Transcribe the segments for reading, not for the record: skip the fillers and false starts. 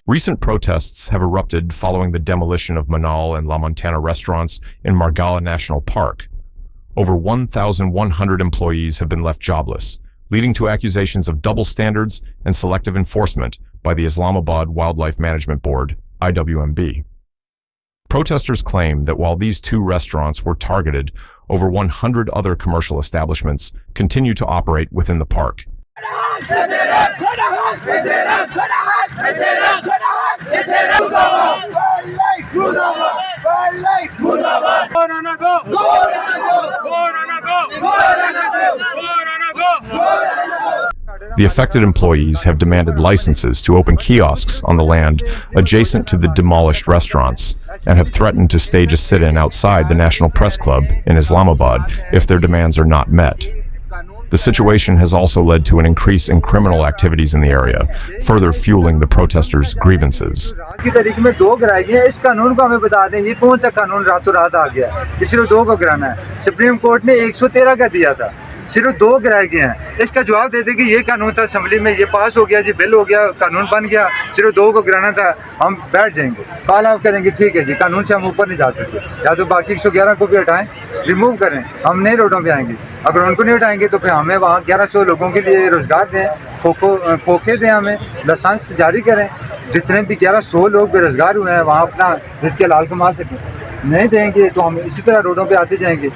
Recent protests have erupted following the demolition of Manal and La Montana restaurants in Margalla National Park. Over 1,100 employees have been left jobless, leading to accusations of double standards and selective enforcement by the Islamabad Wildlife Management Board, IWMB. Protesters claim that while these two restaurants were targeted, over 100 other commercial establishments continue to operate within the park. The affected employees have demanded licenses to open kiosks on the land adjacent to the demolished restaurants and have threatened to stage a sit-in outside the National Press Club in Islamabad if their demands are not met. The situation has also led to an increase in criminal activities in the area, further fueling the protesters' grievances. की तारीख में 2 गिराए गए हैं। इस कानून को हमें बता दें, ये कौन सा कानून रातों रात आ गया है? सिर्फ 2 को गिराना है। सुप्रीम कोर्ट ने 113 का दिया था, सिर्फ 2 गिराए गए हैं। इसका जवाब दे दें कि ये कानून था, असेंबली में ये पास हो गया जी, बिल हो गया, कानून बन गया, सिर्फ 2 को गिराना था, हम बैठ जाएंगे। कॉल आउट करेंगे, ठीक है जी, कानून से हम ऊपर नहीं जा सकते, या तो बाकी 111 को भी हटाएं, रिमूव करें, हम नहीं रोडों पे आएंगे। अगर उनको नहीं हटाएंगे तो फिर हमें वहाँ 1100 लोगों के लिए रोज़गार दें, खोखे दें, हमें लाइसेंस जारी करें, जितने भी 1100 लोग बेरोज़गार हुए हैं वहाँ अपना रिस्क हलाल कमा सकें। नहीं देंगे तो हम इसी तरह रोडों पे आते जाएंगे,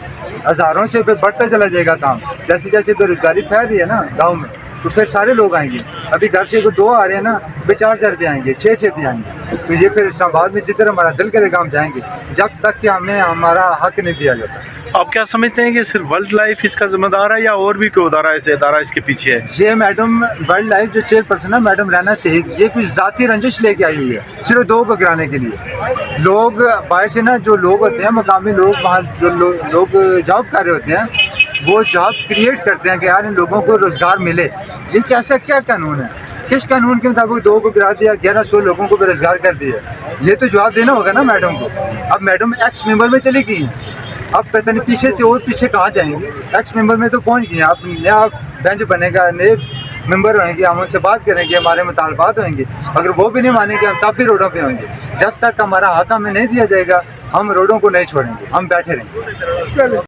हज़ारों से फिर बढ़ता चला जाएगा काम। जैसे जैसे बेरोज़गारी फैल रही है ना गाँव में, तो फिर सारे लोग आएंगे। अभी घर से 2 आ रहे हैं ना, वे 4 भी आएंगे, 6 भी आएंगे, तो ये फिर इस्लामाबाद में जितना हमारा दिल करेगा हम जाएंगे, जब तक कि हमें हमारा हक नहीं दिया जाता। आप क्या समझते हैं कि सिर्फ वर्ल्ड लाइफ इसका जिम्मेदार है या और भी कोई इदारा इसके पीछे है? ये मैडम वर्ल्ड लाइफ जो चेयरपर्सन है मैडम रैना शहीद, ये कुछ ज़ाती रंजिश लेके आई हुई है सिर्फ 2 को गिराने के लिए। लोग बाहर से ना, जो लोग होते हैं मकामी लोग, वहाँ जो लोग जॉब कर रहे होते हैं, वो जॉब क्रिएट करते हैं कि यार इन लोगों को रोज़गार मिले। ये कैसा क्या कानून है? किस कानून के मुताबिक 2 को गिरा दिया, 1100 लोगों को बेरोज़गार कर दिया? ये तो जवाब देना होगा ना मैडम को। अब मैडम एक्स मेंबर में चली गई हैं, अब पता नहीं पीछे से और पीछे कहाँ जाएंगी। एक्स मेंबर में तो पहुँच गई हैं, अब नया बेंच बनेगा, नए मेंबर होंगे, हम उनसे बात करेंगे, हमारे मुतालबात होंगे। अगर वो भी नहीं मानेंगे हम तब भी रोडों पे होंगे। जब तक हमारा हक हमें नहीं दिया जाएगा हम रोडों को नहीं छोड़ेंगे, हम बैठे रहेंगे।